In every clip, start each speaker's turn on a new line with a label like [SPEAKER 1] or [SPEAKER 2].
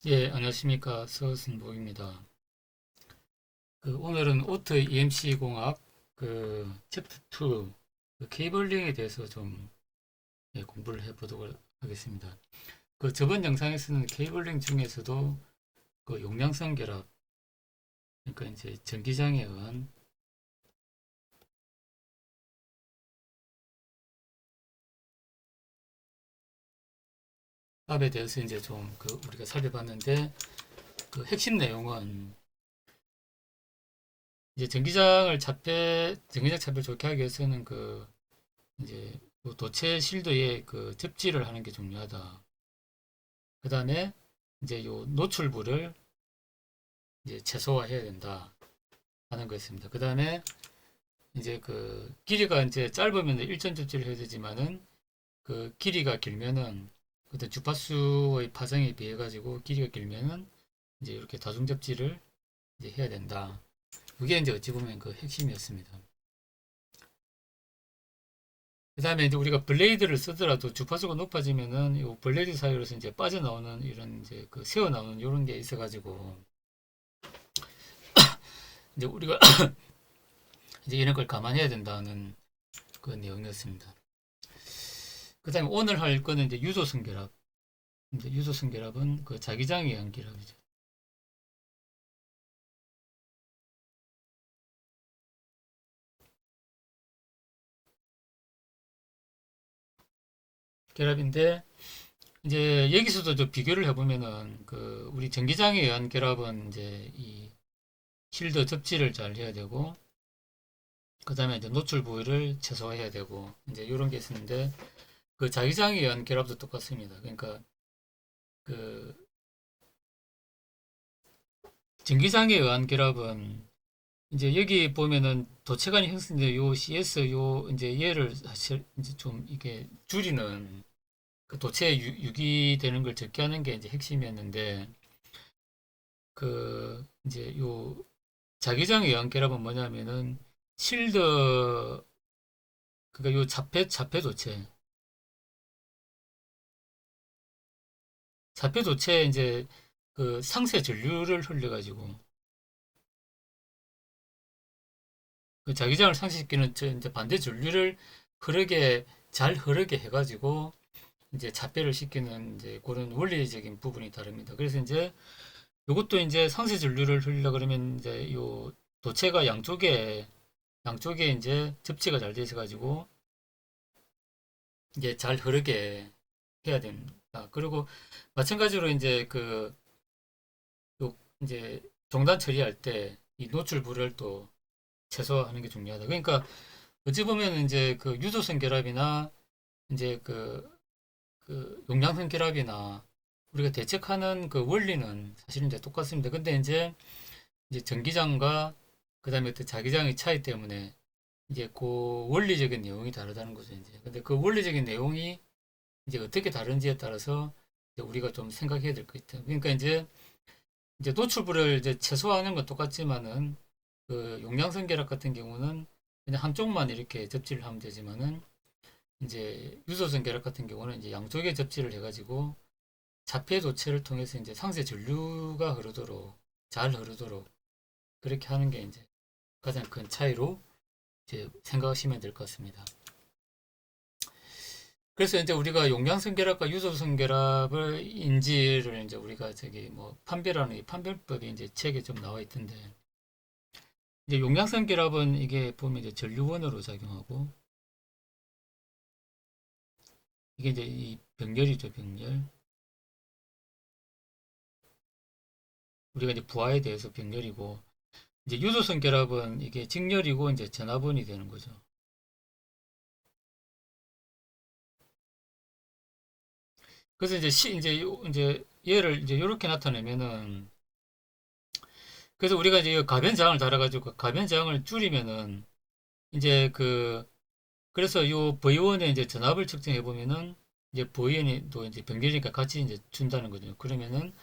[SPEAKER 1] 예, 안녕하십니까. 서승복입니다. 오늘은 오트 EMC 공학 챕터 2 케이블링에 대해서 좀 공부를 해보도록 하겠습니다. 저번 영상에서는 케이블링 중에서도 용량성 결합, 그러니까 이제 전기장에 의한 합에 대해서 이제 좀 우리가 살펴봤는데 핵심 내용은 이제 전기장 차폐 좋게 하기 위해서는 이제 도체 실드에 접지를 하는 게 중요하다. 그 다음에 이제 요 노출부를 이제 최소화해야 된다 하는 거였습니다. 그 다음에 이제 길이가 이제 짧으면 일전 접지를 해야 되지만은 길이가 길면은 어떤 주파수의 파장에 비해 가지고 길이가 길면은 이제 이렇게 다중 접지를 이제 해야 된다. 그게 이제 어찌 보면 핵심이었습니다. 그 다음에 이제 우리가 블레이드를 쓰더라도 주파수가 높아지면은 이 블레이드 사이로서 이제 빠져나오는 이런 이제 새어 나오는 이런 게 있어가지고 이제 우리가 이제 이런 걸 감안해야 된다는 그 내용이었습니다. 그 다음에 오늘 할 거는 이제 유도성 결합. 이제 유도성 결합은 자기장에 의한 결합이죠. 결합인데 이제 여기서도 좀 비교를 해보면은 우리 전기장에 의한 결합은 이제 이 실드 접지를 잘 해야 되고 그 다음에 이제 노출 부위를 최소화해야 되고 이제 이런 게 있었는데 자기장에 의한 결합도 똑같습니다. 그러니까 그 전기장에 의한 결합은 이제 여기 보면은 도체간이 형성된 요 CS 요 이제 얘를 사실 이제 좀 이게 줄이는 도체 유기되는 걸 적게 하는 게 이제 핵심이었는데 이제 요 자기장에 의한 결합은 뭐냐면은 실드 그러니까 요 자폐 도체에 이제 상세 전류를 흘려가지고 자기장을 상실시키는 이제 반대 전류를 잘 흐르게 해가지고 이제 자폐를 시키는 이제 그런 원리적인 부분이 다릅니다. 그래서 이제 이것도 이제 상세 전류를 흘리려 그러면 이제 요 도체가 양쪽에 이제 접지가 잘 돼 있어가지고 이제 잘 흐르게 해야 됩니다. 그리고 마찬가지로 이제 요 이제 종단 처리할 때 이 노출부를 또 최소화하는 게 중요하다. 그러니까 어찌 보면 이제 유도성 결합이나 이제 용량성 결합이나 우리가 대책하는 원리는 사실은 이제 똑같습니다. 근데 이제 전기장과 그다음에 또 자기장의 차이 때문에 이제 원리적인 내용이 다르다는 거죠, 이제. 근데 원리적인 내용이 이제 어떻게 다른지에 따라서 이제 우리가 좀 생각해야 될 것 같아요. 그러니까 이제 노출부를 이제 최소화하는 건 똑같지만은 용량성 결합 같은 경우는 그냥 한쪽만 이렇게 접지를 하면 되지만은 이제 유소성 결합 같은 경우는 이제 양쪽에 접지를 해가지고 자폐 도체를 통해서 이제 상세 전류가 잘 흐르도록 그렇게 하는 게 이제 가장 큰 차이로 이제 생각하시면 될 것 같습니다. 그래서 이제 우리가 용량성 결합과 유소성 결합을 인지를 이제 우리가 저기 뭐 판별하는 이 판별법이 이제 책에 좀 나와 있던데 이제 용량성 결합은 이게 보면 이제 전류원으로 작용하고 이게 이제 이 병렬이죠, 병렬. 우리가 이제 부하에 대해서 병렬이고 이제 유도성 결합은 이게 직렬이고 이제 전압원이 되는 거죠. 그래서 이제 얘를 이제 이렇게 나타내면은 그래서 우리가 이제 가변 저항을 달아가지고 가변 저항을 줄이면은 이제 그래서 요 V1의 이제 전압을 측정해 보면은 이제 V1이 또 이제 병렬이니까 같이 이제 준다는 거죠. 그러면은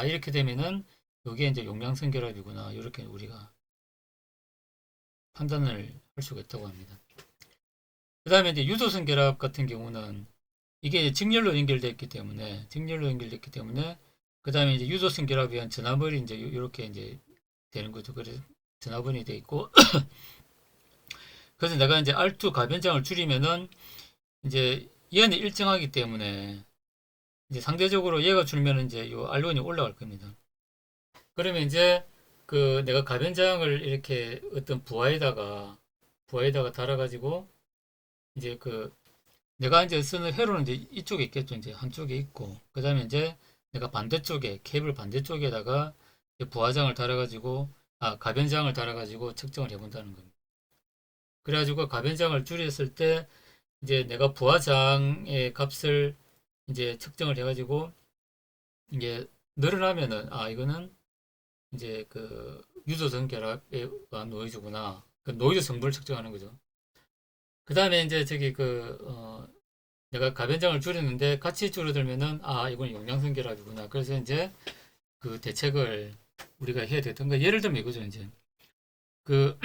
[SPEAKER 1] 이렇게 되면은 요게 이제 용량성 결합이구나 이렇게 우리가 판단을 할 수가 있다고 합니다. 그 다음에 이제 유도성 결합 같은 경우는 이게 직렬로 연결되어 있기 때문에 그 다음에 이제 유도성 결합에 의한 전압을이 이제 이렇게 이제 되는 거죠. 그래서 전압원이 돼 있고 그래서 내가 이제 R2 가변장을 줄이면은 이제 얘는 일정하기 때문에 이제 상대적으로 얘가 줄면 이제 요 R1이 올라갈 겁니다. 그러면 이제 그 내가 가변장을 이렇게 어떤 부하에다가 달아가지고 이제 그 내가 이제 쓰는 회로는 이제 이쪽에 있겠죠. 이제 한쪽에 있고 그 다음에 이제 내가 반대쪽에 케이블 반대쪽에다가 부하장을 달아가지고 가변장을 달아가지고 측정을 해본다는 겁니다. 그래가지고 가변장을 줄였을 때 이제 내가 부하장의 값을 이제 측정을 해가지고 이게 늘어나면은 이거는 이제 그 유도성 결합에 의한 노이즈구나. 그 노이즈 성분을 측정하는 거죠. 그 다음에 이제 저기 내가 가변장을 줄였는데 같이 줄어들면은 이건 용량성 결합이구나. 그래서 이제 그 대책을 우리가 해야 됐던 거 예를 들면 이거죠. 그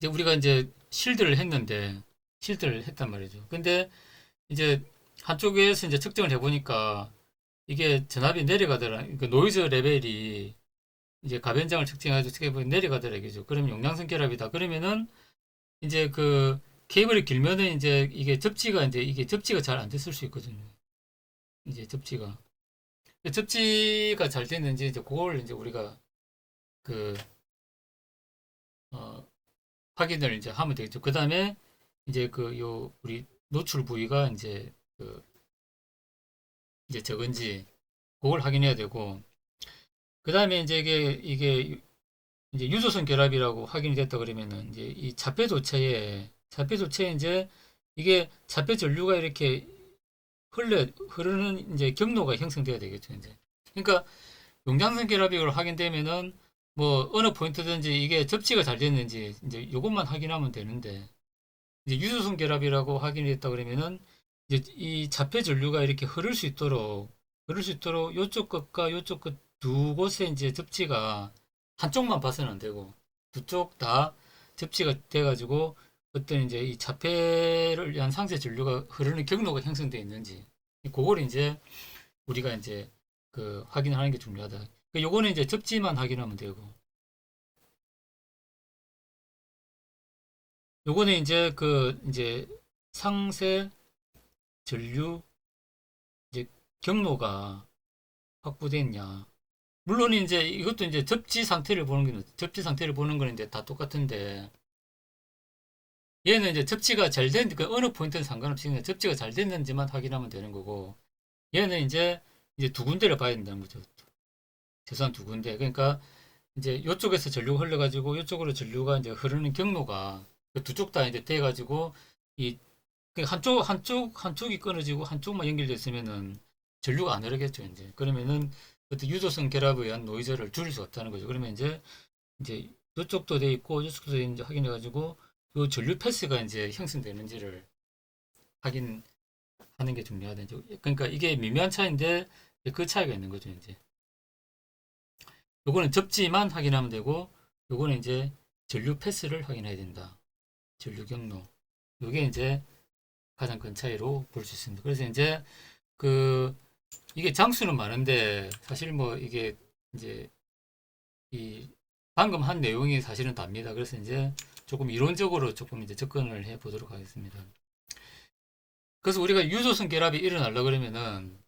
[SPEAKER 1] 이제 우리가 이제 실드를 했단 말이죠. 근데 이제 한쪽에서 이제 측정을 해보니까 이게 전압이 내려가더라. 그 노이즈 레벨이 이제 가변장을 측정해가지고 측정해보니 내려가더라 이거죠. 그러면 용량성 결합이다. 그러면은 이제 그 케이블이 길면은 이게 접지가 잘 안 됐을 수 있거든요. 이제 접지가 잘 됐는지 이제 그걸 이제 우리가 그 어, 확인을 이제 하면 되겠죠. 그 다음에 이제 우리 노출 부위가 이제 적은지 그걸 확인해야 되고 그 다음에 이제 이게 이제 유조선 결합이라고 확인이 됐다 그러면은 이제 이 자폐도체에 이제 이게 자폐 전류가 이렇게 흐르는 이제 경로가 형성돼야 되겠죠. 이제 그러니까 용량선 결합이 확인되면은 뭐 어느 포인트든지 이게 접지가 잘 됐는지 이제 이것만 확인하면 되는데 이제 유조선 결합이라고 확인이 됐다 그러면은 이제 이 자폐 전류가 이렇게 흐를 수 있도록 요쪽 끝과 요쪽 끝 두 곳에 이제 접지가 한쪽만 봐서는 안 되고 두 쪽 다 접지가 돼가지고 어떤 이제 이 자폐를 위한 상세 전류가 흐르는 경로가 형성되어 있는지 그걸 이제 우리가 이제 그 확인하는 게 중요하다. 요거는 이제 접지만 확인하면 되고 요거는 이제 이제 상세 전류 이제 경로가 확보됐냐. 물론 이제 이것도 이제 접지 상태를 보는 거는 이제 다 똑같은데 얘는 이제 접지가 잘 된, 그 어느 포인트는 상관없이 그냥 접지가 잘 됐는지만 확인하면 되는 거고 얘는 이제 두 군데를 봐야 된다는 거죠. 최소한 두 군데. 그러니까 이제 이쪽에서 전류가 흘러가지고 이쪽으로 전류가 이제 흐르는 경로가 두 쪽 다 이제 돼가지고 이 한쪽이 끊어지고 한쪽만 연결되어 있으면은 전류가 안 흐르겠죠. 이제 그러면은 어떤 유도성 결합에 의한 노이즈를 줄일 수 없다는 거죠. 그러면 이제 이쪽도 돼 있고 이쪽도 돼 있는지 확인해 가지고 요 전류 패스가 이제 형성되는지를 확인하는 게 중요하다. 그러니까 이게 미묘한 차이인데 그 차이가 있는 거죠. 이제 요거는 접지만 확인하면 되고 요거는 이제 전류 패스를 확인해야 된다. 전류 경로. 요게 이제 가장 큰 차이로 볼 수 있습니다. 그래서 이제 이게 장수는 많은데 사실 뭐 이게 이제 이 방금 한 내용이 사실은 답니다. 그래서 이제 조금 이론적으로 조금 이제 접근을 해 보도록 하겠습니다. 그래서 우리가 유조선 결합이 일어나려 그러면은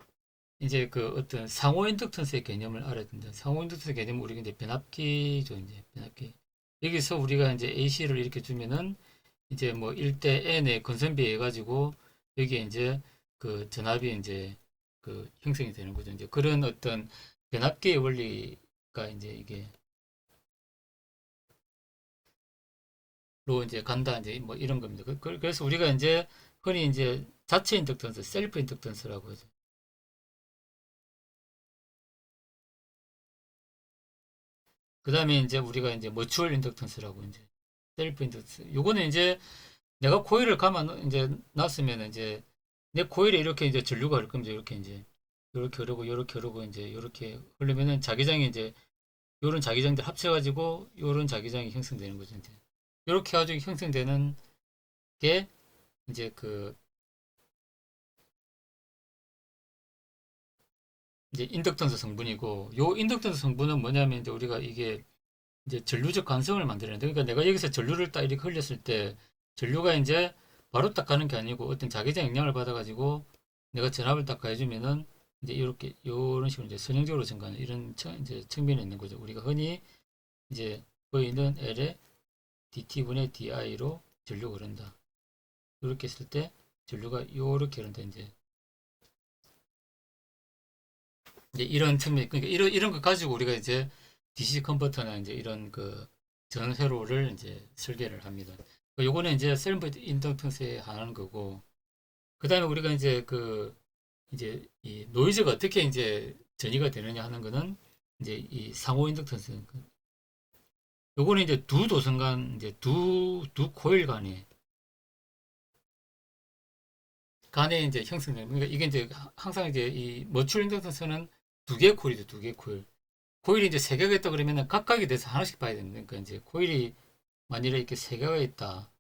[SPEAKER 1] 이제 그 어떤 상호 인덕턴스의 개념을 알아야 된다. 상호 인덕턴스 개념은 우리가 이제 변압기죠. 이제 변압기. 여기서 우리가 이제 AC를 이렇게 주면은 이제 뭐 1대 N의 건선비에 해가지고 여기에 이제 그 전압이 이제 그 형성이 되는 거죠. 이제 그런 어떤 변압기의 원리가 이제 이게 로 이제 간다 이제 뭐 이런 겁니다. 그래서 우리가 이제 흔히 이제 자체 인덕턴스, 셀프 인덕턴스라고 하죠. 그 다음에 이제 우리가 이제 머추얼 인덕턴스라고 이제 셀프 인덕턴스. 요거는 이제 내가 코일을 감아 이제 놨으면 이제 내 코일에 이렇게 이제 전류가 흐를 겁니다. 이렇게 흐르고 이렇게 흐르고 이제 이렇게 흐르면은 자기장이 이제 요런 자기장들 합쳐가지고 요런 자기장이 형성되는 거죠. 이제 이렇게 해가지고 형성되는 게 이제 이제 인덕턴스 성분이고, 요 인덕턴스 성분은 뭐냐면 이제 우리가 이게 이제 전류적 관성을 만들어내는데, 그러니까 내가 여기서 전류를 딱 이렇게 흘렸을 때 전류가 이제 바로 딱 가는 게 아니고 어떤 자기장 영향을 받아가지고 내가 전압을 딱 가해주면은 이제 이렇게 이런 식으로 이제 선형적으로 증가하는 이런 이제 측면이 있는 거죠. 우리가 흔히 이제 V는 L에 dt분의 di로 전류가 흐른다. 이렇게 했을 때 전류가 이렇게 흐른다. 이제 이런 측면, 그러니까 이런 거 가지고 우리가 이제 DC 컨버터나 이제 이런 그 전 회로를 이제 설계를 합니다. 요거는 이제 셀프 인덕턴스에 한하는 거고, 그 다음에 우리가 이제 이제 이 노이즈가 어떻게 이제 전이가 되느냐 하는 거는 이제 이 상호 인덕턴스. 요거는 이제 두 도선 간, 이제 두 코일 간에 이제 형성되는, 그러니까 이게 이제 항상 이제 이 머추 인덕턴스는 두 개 코일이죠, 두 개 코일. 코일이 이제 세 개가 있다 그러면은 각각에 대해서 하나씩 봐야 되는 거니까 이제 코일이 만일에 이렇게 세 개가 있다.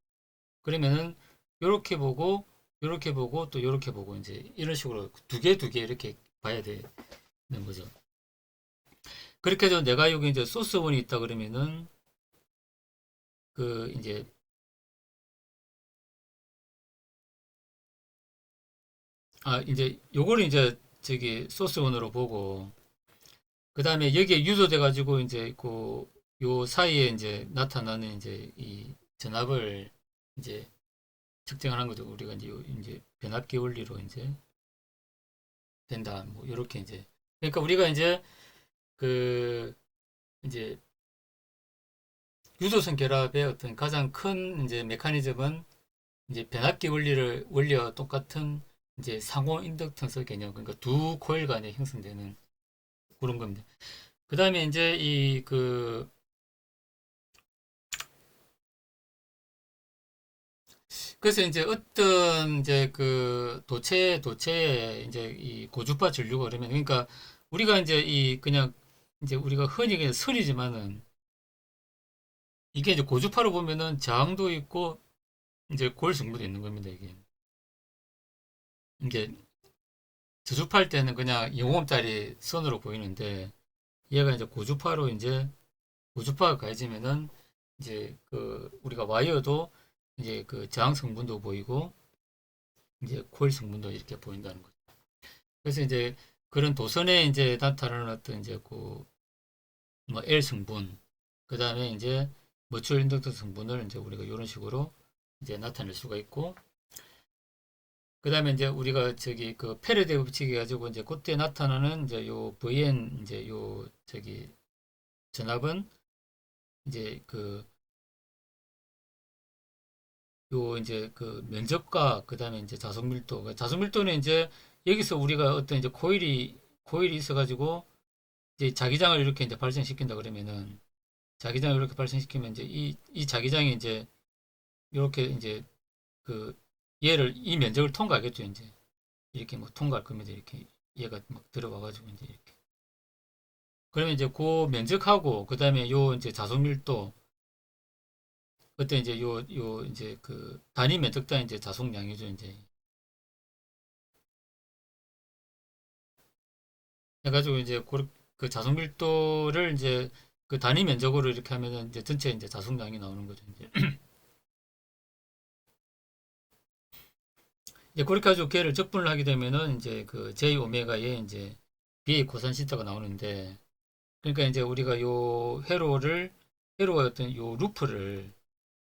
[SPEAKER 1] 그러면은 요렇게 보고 또 요렇게 보고 이제 이런 식으로 두 개 이렇게 봐야 되는 거죠. 그렇게 해서 내가 여기 이제 소스원이 있다 그러면은 그 이제 이제 요거를 이제 저기 소스원으로 보고, 그 다음에 여기에 유도돼 가지고 이제 요 사이에 이제 나타나는 이제 이 전압을 이제 측정하는 거죠. 우리가 이제 이제 변압기 원리로 이제 된다. 뭐 이렇게 이제, 그러니까 우리가 이제 그 이제 유도선 결합의 어떤 가장 큰 이제 메커니즘은 이제 변압기 원리와 똑같은 이제 상호 인덕턴스 개념, 그러니까 두 코일 간에 형성되는 그런 겁니다. 그 다음에 이제 그래서 이제 어떤 이제 도체에 이제 이 고주파 전류가 그러면, 그러니까 우리가 이제 그냥 이제 우리가 흔히 그냥 선이지만은 이게 이제 고주파로 보면은 저항도 있고 이제 골 승부도 있는 겁니다. 이게 이제 저주파일 때는 그냥 0옴짜리 선으로 보이는데, 얘가 이제 고주파로 이제 고주파가 가해지면은 이제 우리가 와이어도 이제 저항 성분도 보이고 이제 코일 성분도 이렇게 보인다는 거죠. 그래서 이제 그런 도선에 이제 나타나는 어떤 이제 뭐 L 성분, 그 다음에 이제 머추얼 인덕턴 성분을 이제 우리가 이런 식으로 이제 나타낼 수가 있고, 그 다음에 이제 우리가 저기 패러데이 법칙 가지고 이제 그때 나타나는 이제 요 VN 이제 요 저기 전압은 이제 요 이제 면적과 그 다음에 이제 자속 밀도, 자속 밀도는 이제 여기서 우리가 어떤 이제 코일이 있어가지고 이제 자기장을 이렇게 이제 발생시킨다 그러면은, 자기장을 이렇게 발생시키면 이제 이 자기장이 이제 이렇게 이제 그 얘를 이 면적을 통과하겠죠. 이제 이렇게 뭐 통과할 겁니다. 이렇게 얘가 막 들어와가지고 이제 이렇게, 그러면 이제 그 면적하고 그 다음에 요 이제 자속 밀도, 그때 이제 요 이제 단위 면적당 이제 자속량이죠. 이제 해가지고 이제 그 자속 밀도를 이제 단위 면적으로 이렇게 하면은 이제 전체 이제 자속량이 나오는 거죠. 이제 이제 그렇게 가지고 걔를 적분을 하게 되면은 이제 J 오메가에 이제 BA 코산 시타가 나오는데, 그러니까 이제 우리가 요 회로와 어떤 요 루프를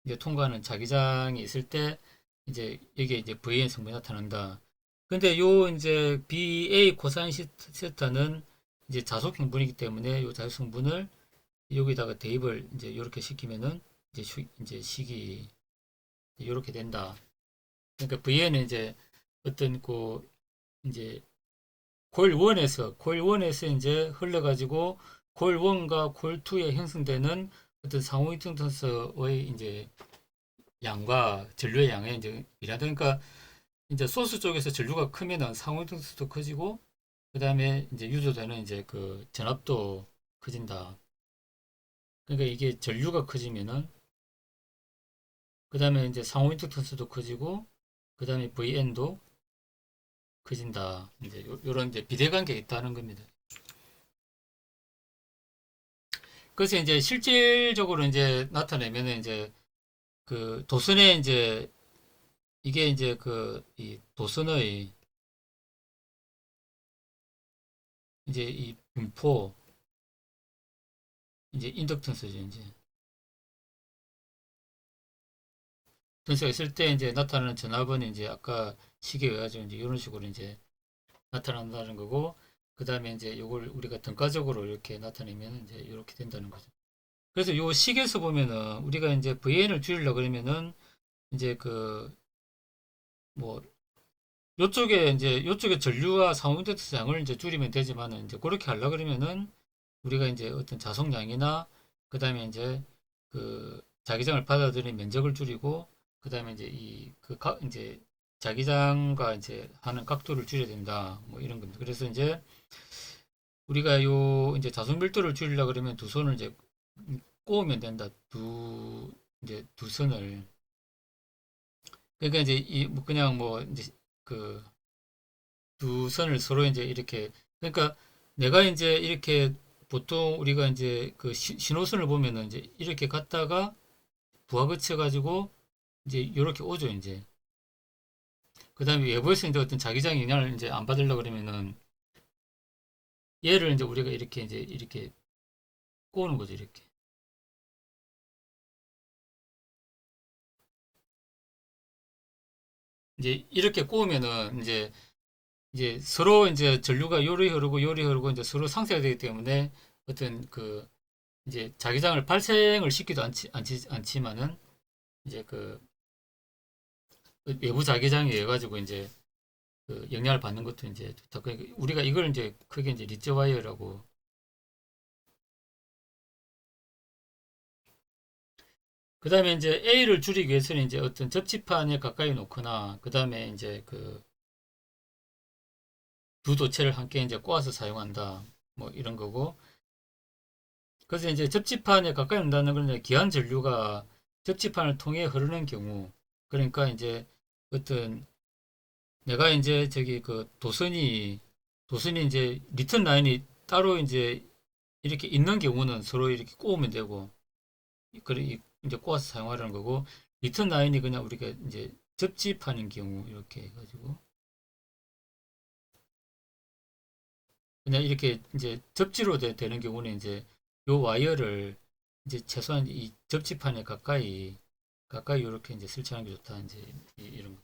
[SPEAKER 1] 이제 통과하는 자기장이 있을 때 이제 여기에 이제 VN 성분이 나타난다. 근데 요 이제 BA 코사인 시타는 이제 자속 성분이기 때문에 요 자속 성분을 여기다가 대입을 이제 이렇게 시키면은 이제 이제 식이 이렇게 된다. 그러니까 VN은 이제 어떤 이제 코일 1에서 이제 흘러가지고 코일 1과 코일 2에 형성되는 어떤 상호이동턴스의 이제 양과 전류의 양에 이제 비례하다. 그러니까 이제 소스 쪽에서 전류가 크면은 상호이동턴스도 커지고, 그 다음에 이제 유도되는 이제 전압도 커진다. 그러니까 이게 전류가 커지면은 그 다음에 이제 상호이동턴스도 커지고, 그 다음에 VN도 커진다. 이제 요런 이제 비대관계가 있다는 겁니다. 그래서 이제 실질적으로 이제 나타내면은 이제 그 도선의 이제 이게 이제 그 이 도선의 이제 이 분포 이제 인덕턴스죠 이제 턴스가 있을 때 이제 나타나는 전압은 이제 아까 식에 의하죠 이제 이런 식으로 이제 나타난다는 거고 그 다음에 이제 이걸 우리가 등가적으로 이렇게 나타내면 이제 이렇게 된다는 거죠. 그래서 요 식에서 보면은 우리가 이제 VN을 줄이려고 그러면은 이제 그 뭐 요쪽에 이제 요쪽에 전류와 상온인덕턴스 양을 이제 줄이면 되지만은 이제 그렇게 하려 그러면은 우리가 이제 어떤 자석량이나 그 다음에 이제 그 자기장을 받아들이는 면적을 줄이고 그 다음에 이제 이제 자기장과 이제 하는 각도를 줄여야 된다 뭐 이런 겁니다. 그래서 이제 우리가 요 이제 자석 밀도를 줄이려 그러면 두 손을 이제 꼬으면 된다. 이제 두 선을 그러니까 이제 이뭐 그냥 뭐 이제 그 두 선을 서로 이제 이렇게 그러니까 내가 이제 이렇게 보통 우리가 이제 그 신호선을 보면은 이제 이렇게 갔다가 부하 거쳐 가지고 이제 이렇게 오죠 이제 그 다음에 외부에서 이제 어떤 자기장 영향을 이제 안 받으려고 그러면은 얘를 이제 우리가 이렇게 꼬는 거죠 이렇게 이제 이렇게 꼬으면은 이제 서로 이제 전류가 요리 흐르고 요리 흐르고 이제 서로 상쇄가 되기 때문에 어떤 그 이제 자기장을 발생을 시키도 않지만은 이제 그 외부 자기장에 의해 가지고 이제 그 영향을 받는 것도 이제 좋다. 그러니까 우리가 이걸 이제 크게 이제 리즈 와이어라고. 그 다음에 이제 A를 줄이기 위해서는 이제 어떤 접지판에 가까이 놓거나 그 다음에 이제 그 두 도체를 함께 이제 꼬아서 사용한다. 뭐 이런 거고. 그래서 이제 접지판에 가까이 놓는다는 건 이제 기한 전류가 접지판을 통해 흐르는 경우. 그러니까 이제 어떤 내가 이제 저기 그 도선이 이제 리턴 라인이 따로 이제 이렇게 있는 경우는 서로 이렇게 꼬우면 되고 그래 이제 꼬아서 사용하라는 거고 리턴 라인이 그냥 우리가 이제 접지판인 경우 이렇게 해가지고 그냥 이렇게 이제 접지로 되는 경우는 이제 요 와이어를 이제 최소한 이 접지판에 가까이 이렇게 이제 설치하는 게 좋다 이제 이런 거.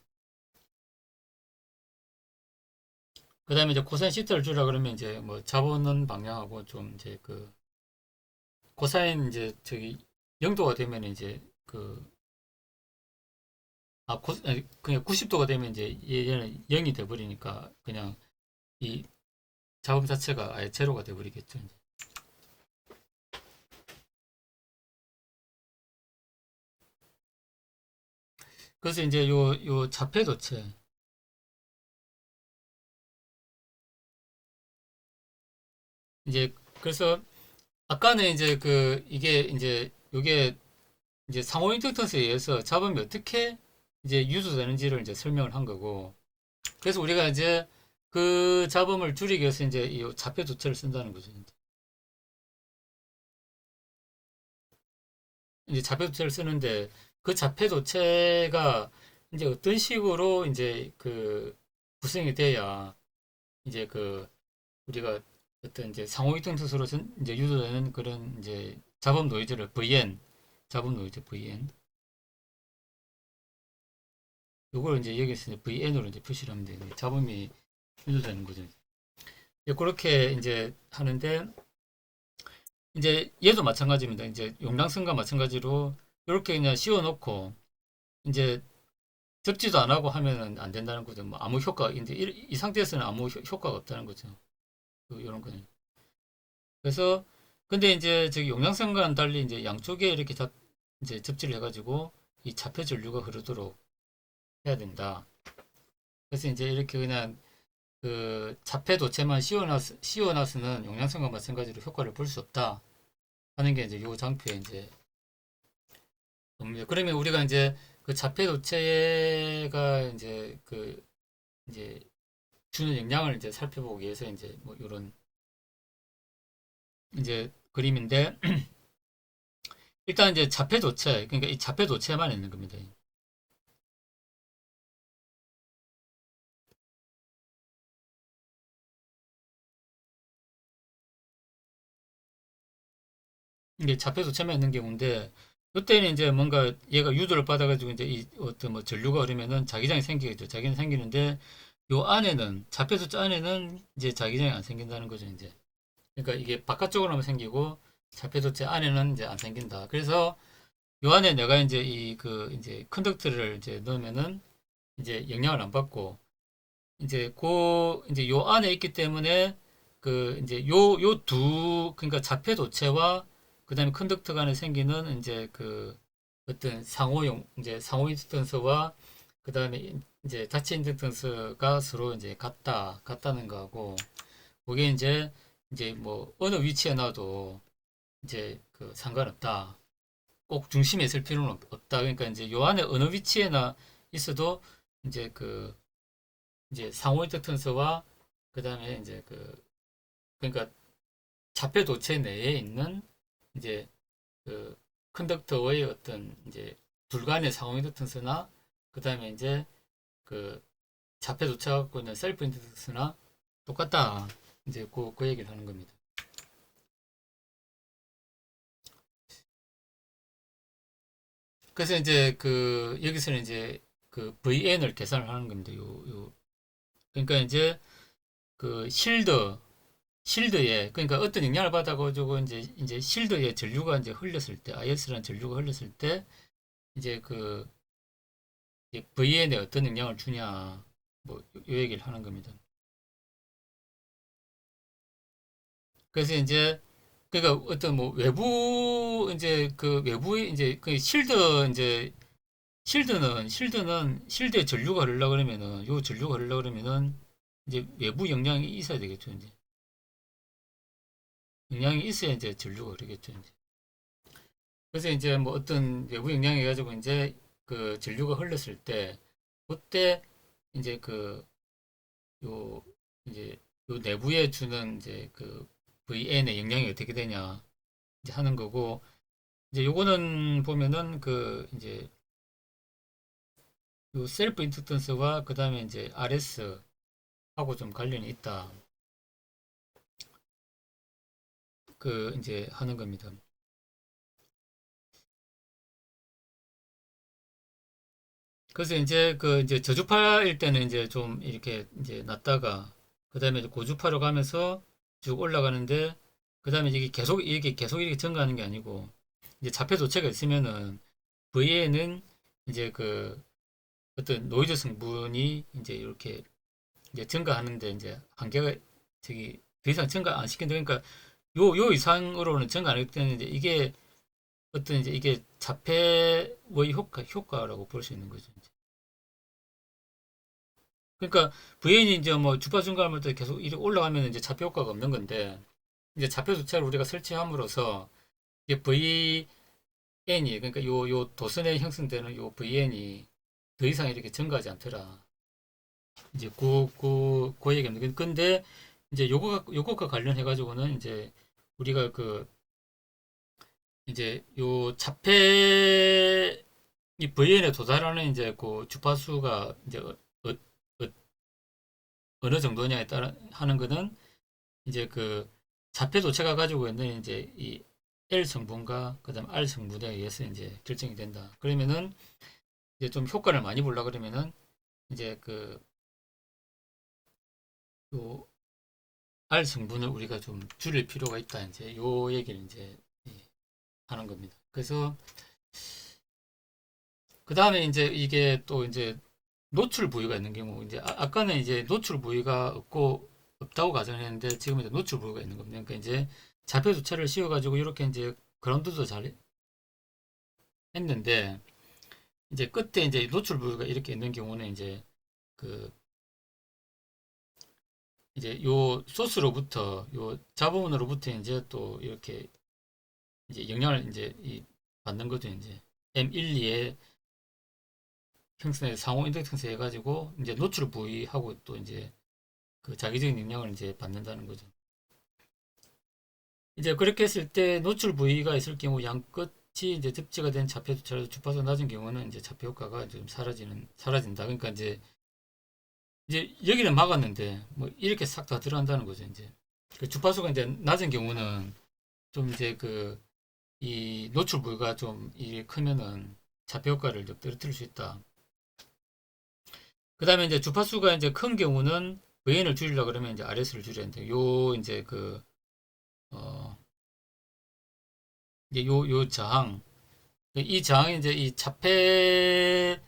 [SPEAKER 1] 그다음에 이제 코사인 시타를 주라 그러면 이제 뭐 잡아오는 방향하고 좀 이제 그 코사인 이제 저기 0도가 되면 이제 그 아니, 그냥 90도가 되면 이제 얘는 0이 돼 버리니까 그냥 이 잡음 자체가 아예 제로가 돼 버리겠죠. 이제. 그래서 이제 요 자폐 도체 이제 그래서 아까는 이제 그 이게 이제 요게 이제 상호 인덕턴스에 의해서 잡음이 어떻게 이제 유도되는지를 이제 설명을 한 거고 그래서 우리가 이제 그 잡음을 줄이기 위해서 이제 이 자폐 도체를 쓴다는 거죠. 이제 자폐 도체를 쓰는데 그 자폐 도체가 이제 어떤 식으로 이제 그 구성이 돼야 이제 그 우리가 어떤 이제 상호 이동투수로 이제 유도되는 그런 이제 잡음 노이즈를 VN 잡음 노이즈 VN 요걸 이제 여기서 이제 VN으로 이제 표시를 하면 되는 잡음이 유도되는 거죠. 이제 그렇게 이제 하는데 이제 얘도 마찬가지입니다. 이제 용량선과 마찬가지로 이렇게 그냥 씌워놓고 이제 접지도 안 하고 하면은 안 된다는 거죠. 뭐 아무 효과, 이제 이 상태에서는 아무 효과가 없다는 거죠. 이런 거는. 그래서 근데 이제 저기 용량선과는 달리 이제 양쪽에 이렇게 이제 접지를 해가지고 이 자폐 전류가 흐르도록 해야 된다. 그래서 이제 이렇게 그냥 그 자폐 도체만 씌워놔서는 용량선과 마찬가지로 효과를 볼 수 없다 하는 게 이제 요 장표에 이제 그러면 우리가 이제 그 자폐 도체가 이제 그 이제 주는 영향을 이제 살펴보기 위해서 이제 뭐 이런 이제 그림인데 일단 이제 자폐 도체, 그러니까 이 자폐 도체만 있는 겁니다. 이게 자폐 도체만 있는 경우인데, 이때는 이제 뭔가 얘가 유도를 받아가지고 이제 이 어떤 뭐 전류가 흐르면은 자기장이 생기겠죠. 자기장이 생기는데, 요 안에는, 자폐 도체 안에는 이제 자기장이 안 생긴다는 거죠, 이제. 그러니까 이게 바깥쪽으로만 생기고, 자폐 도체 안에는 이제 안 생긴다. 그래서 요 안에 내가 이제 이 그 이제 컨덕트를 이제 넣으면은 이제 영향을 안 받고, 이제 요 안에 있기 때문에 그 이제 요 두 그러니까 자폐 도체와 그다음에 컨덕터 간에 생기는 이제 그 어떤 상호용 이제 상호 인덕턴스와 그다음에 이제 자체 인덕턴스가 서로 이제 같다는 거하고 그게 이제 뭐 어느 위치에 놔도 이제 그 상관없다. 꼭 중심에 있을 필요는 없다. 그러니까 이제 요 안에 어느 위치에나 있어도 이제 그 이제 상호 인덕턴스와 그다음에 이제 그러니까 자폐 도체 내에 있는 이제 그 컨덕터의 어떤 이제 둘 간의 상호 인덕턴스나 그다음에 이제 그 자폐 도체가 갖고 있는 셀프 인덕턴스나 똑같다. 이제 그 얘기를 하는 겁니다. 그래서 이제 그 여기서는 이제 그 VN을 계산을 하는 겁니다. 그러니까 이제 그 실드에 그러니까 어떤 영향을 받아가지고 이제 실드에 전류가 이제 흘렸을 때 IS라는 전류가 흘렸을 때 이제 그 VN에 어떤 영향을 주냐 뭐 요 얘기를 하는 겁니다. 그래서 이제 그러니까 어떤 뭐 외부 이제 그 외부의 이제 그 실드는 실드에 전류가 흐르려 그러면은 요 전류가 흐르려 그러면은 이제 외부 영향이 있어야 되겠죠. 이제 영향이 있어야 이제 전류가 흐르겠죠. 이제. 그래서 이제 뭐 어떤 외부 영향이 가지고 이제 그 전류가 흘렀을 때 그때 이제 요 이제 요 내부에 주는 이제 그 VN의 영향이 어떻게 되냐 이제 하는 거고 이제 요거는 보면은 그 이제 요 셀프 인덕턴스와 그 다음에 이제 RS하고 좀 관련이 있다 그 이제 하는 겁니다. 그래서 이제 그 이제 저주파일 때는 이제 좀 이렇게 이제 낮다가 그다음에 이제 고주파로 가면서 쭉 올라가는데 그다음에 이게 계속 이렇게 증가하는 게 아니고 이제 자폐 도체가 있으면은 V에는 이제 그 어떤 노이즈 성분이 이제 이렇게 이제 증가하는데 이제 한계가 저기 더 이상 증가 안 시킨다 그러니까 요 이상으로는 증가 안 하기 때문에 이제 이게 어떤 이제 이게 자폐의 효과라고 볼 수 있는 거죠. 그러니까 VN이 이제 뭐 주파 증가하면 또 계속 이렇게 올라가면 이제 좌표 효과가 없는 건데 이제 좌표 주차를 우리가 설치함으로써 이제 VN이 그러니까 요 도선에 형성되는 요 VN이 더 이상 이렇게 증가하지 않더라. 이제 그 얘기입니다. 근데 이제 요것과 관련해 가지고는 이제 우리가 그 이제 요 자폐 이 VN에 도달하는 이제 그 주파수가 이제 어느 정도냐에 따라 하는 거는 이제 그 자폐 도체가 가지고 있는 이제 이 L 성분과 그다음 R 성분에 의해서 이제 결정이 된다. 그러면은 이제 좀 효과를 많이 보려 그러면은 이제 요 R 성분을 우리가 좀 줄일 필요가 있다. 이제 요 얘기를 이제 하는 겁니다. 그래서 그 다음에 이제 이게 또 이제 노출 부위가 있는 경우 이제 아까는 이제 노출 부위가 없다고 가정했는데 지금 이제 노출 부위가 있는 겁니다. 그러니까 이제 자폐 주체를 씌워가지고 이렇게 이제 그라운드도 잘 했는데 이제 끝에 이제 노출 부위가 이렇게 있는 경우는 그 이제 요 소스로부터 요 잡음으로부터 이제 또 이렇게 이제 영향을 이제 받는 거죠. 이제 M12에 형성해 상호 인덕션스 해가지고 이제 노출 부위하고 또 이제 그 자기적인 영향을 이제 받는다는 거죠. 이제 그렇게 했을 때 노출 부위가 있을 경우 양 끝 이제 접지가 된 자폐 주파수가 낮은 경우는 이제 자폐 효과가 좀 사라진다. 그러니까 이제 여기는 막았는데 뭐 이렇게 싹 다 들어간다는 거죠. 이제 그 주파수가 이제 낮은 경우는 좀 이제 그 이 노출 부위가 좀 이게 크면은 자폐 효과를 좀 떨어뜨릴 수 있다. 그 다음에 이제 주파수가 이제 큰 경우는 VN을 줄이려고 그러면 이제 RS를 줄여야 되는데 요 이제 그 어 이제 요 저항 이 저항이 이제 이 자폐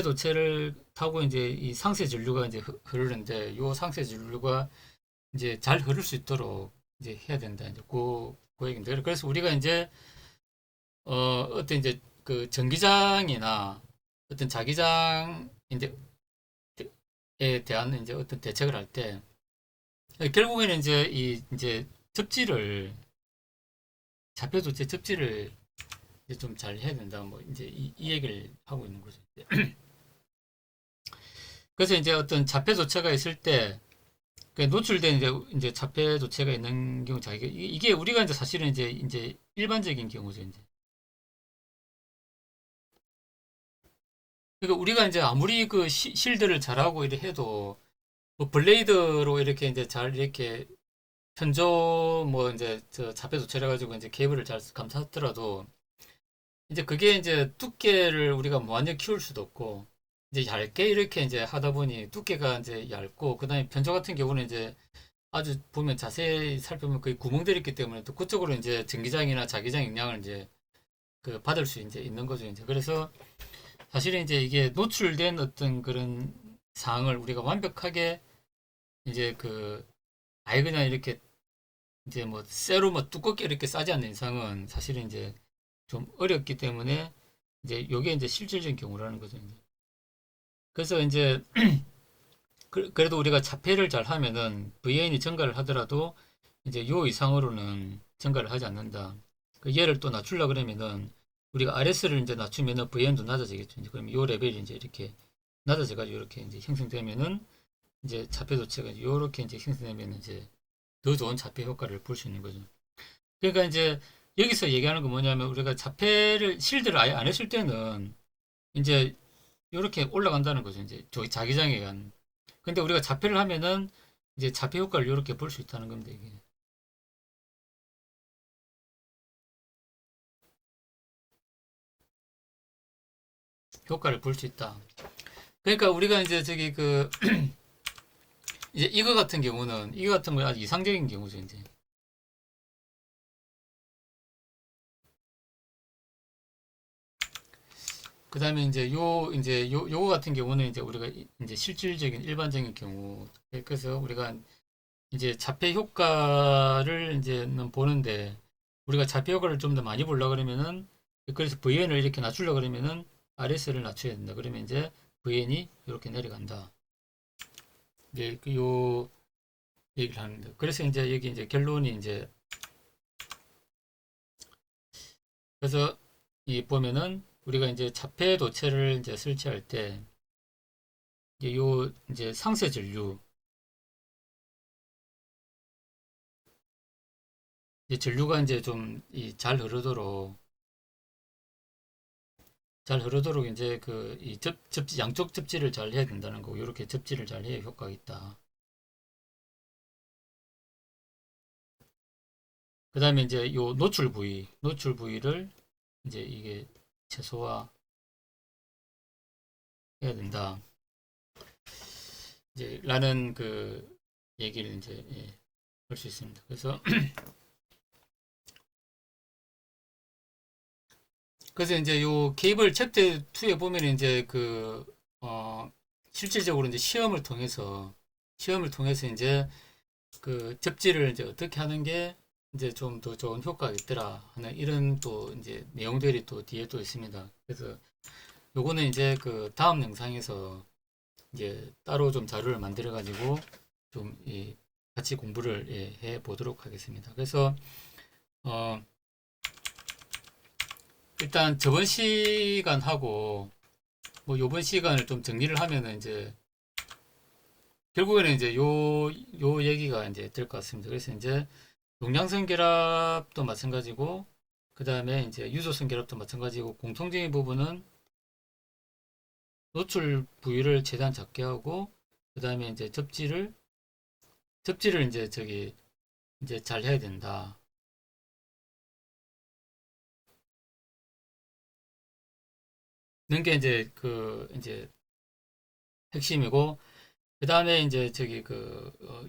[SPEAKER 1] 도체를 타고 이제 이 상세 전류가 이제 흐르는데 요 상세 전류가 이제 잘 흐를 수 있도록 이제 해야 된다. 이제 그 얘기인데 그래서 우리가 이제 어떤 이제 그 전기장이나 어떤 자기장 에 대한 이제 어떤 대책을 할 때 결국에는 이제 이 이제 접지를 자폐 도체 접지를 좀 잘 해야 된다. 뭐 이제 이 얘기를 하고 있는 거죠. 그래서 이제 어떤 자폐 도체가 있을 때 노출된 이제 자폐 도체가 있는 경우 자기가 이게 우리가 이제 사실은 이제 일반적인 경우죠. 이제 그러니까 우리가 이제 아무리 그 실드를 잘하고 이렇게 해도 뭐 블레이드로 이렇게 이제 잘 이렇게 편조 뭐 이제 저 자폐 도체를 가지고 이제 케이블을 잘 감쌌더라도 이제 그게 이제 두께를 우리가 뭐 완전 키울 수도 없고 이제 얇게 이렇게 이제 하다 보니 두께가 이제 얇고 그다음에 편조 같은 경우는 이제 아주 보면 자세히 살펴보면 거의 구멍들이 있기 때문에 또 그쪽으로 이제 전기장이나 자기장 영향을 이제 그 받을 수 이제 있는 거죠. 이제 그래서 사실은 이제 이게 노출된 어떤 그런 사항을 우리가 완벽하게 이제 그 아예 그냥 이렇게 이제 뭐 쇠로 뭐 두껍게 이렇게 싸지 않는 이상은 사실은 이제 좀 어렵기 때문에 이제 요게 이제 실질적인 경우라는 거죠. 이제. 그래서 이제 그래도 우리가 자폐를 잘 하면은 VN이 증가를 하더라도 이제 요 이상으로는 증가를 하지 않는다. 그 얘를 또 낮추려 그러면은 우리가 RS를 이제 낮추면은 VN도 낮아지겠죠. 이제 그러면 요 레벨이 이제 이렇게 낮아져 가지고 이렇게 이제 형성되면은 이제 자폐 도체가 이렇게 이제 형성되면 이제 더 좋은 자폐 효과를 볼 수 있는 거죠. 그러니까 이제 여기서 얘기하는 건 뭐냐면 우리가 자폐를 실드를 아예 안 했을 때는 이제 이렇게 올라간다는 거죠. 이제 저기 자기장에 의한. 근데 우리가 자폐를 하면은 이제 자폐 효과를 이렇게 볼 수 있다는 겁니다. 이게. 효과를 볼 수 있다. 그러니까 우리가 이제 저기 그 이제 이거 같은 거 아주 이상적인 경우죠. 이제. 그 다음에 이제 요거 같은 경우는 이제 우리가 이제 실질적인 일반적인 경우. 그래서 우리가 이제 자폐 효과를 이제는 보는데 우리가 자폐 효과를 좀 더 많이 보려고 그러면은 그래서 VN을 이렇게 낮추려고 그러면은 RS를 낮춰야 된다. 그러면 이제 VN이 이렇게 내려간다. 이제 요 얘기를 하는데 그래서 이제 여기 이제 결론이 이제 그래서 이 보면은 우리가 이제 자폐 도체를 이제 설치할 때 이제 요 이제 상세 전류 이제 전류가 이제 좀 잘 흐르도록 이제 그 이 접지 양쪽 접지를 잘 해야 된다는 거고 이렇게 접지를 잘 해야 효과가 있다. 그 다음에 이제 요 노출 부위를 이제 이게 최소화해야 된다. 이제 라는 그 얘기를 이제 할 수 있습니다. 그래서 그래서 이제 요 케이블 챕터 2에 보면 이제 실질적으로 이제 시험을 통해서 이제 그 접지를 이제 어떻게 하는 게 이제 좀 더 좋은 효과가 있더라 하는 이런 또 이제 내용들이 또 뒤에 또 있습니다. 그래서 요거는 이제 그 다음 영상에서 이제 따로 좀 자료를 만들어 가지고 좀 같이 공부를 해 보도록 하겠습니다. 그래서 어 일단 저번 시간하고 뭐 요번 시간을 좀 정리를 하면은 이제 결국에는 이제 요 얘기가 이제 될 것 같습니다. 그래서 이제 용량선 결합도 마찬가지고 그 다음에 이제 유조성 결합도 마찬가지고 공통적인 부분은 노출 부위를 최대한 작게 하고 그 다음에 이제 접지를 이제 이제 잘 해야 된다. 는 게 이제 이제 핵심이고 그 다음에 이제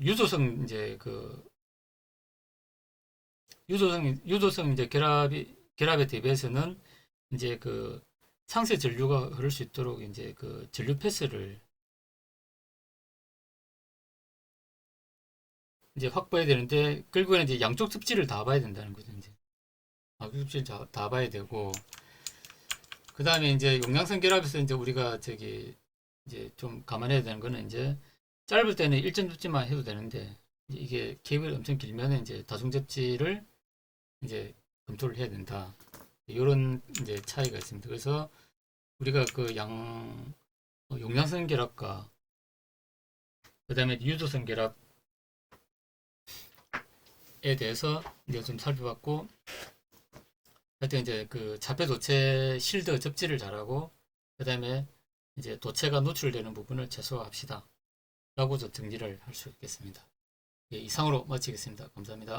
[SPEAKER 1] 유도성 이제 유도성 이제 결합에 대비해서는 이제 상세 전류가 흐를 수 있도록 이제 전류 패스를 이제 확보해야 되는데 결국에는 이제 양쪽 습지를 다 봐야 된다는 거죠. 이제 양쪽 습지를 다 봐야 되고 그 다음에 이제 용량성 결합에서 이제 우리가 이제 좀 감안해야 되는 거는 이제 짧을 때는 일점 접지만 해도 되는데 이게 케이블이 엄청 길면 이제 다중 접지를 이제 검토를 해야 된다. 이런 이제 차이가 있습니다. 그래서 우리가 용량성 결합과 그 다음에 유도성 결합에 대해서 이제 좀 살펴봤고 하여튼 이제 자폐 도체 실드 접지를 잘하고 그 다음에 이제 도체가 노출되는 부분을 최소화합시다 라고 정리를 할 수 있겠습니다. 예, 이상으로 마치겠습니다. 감사합니다.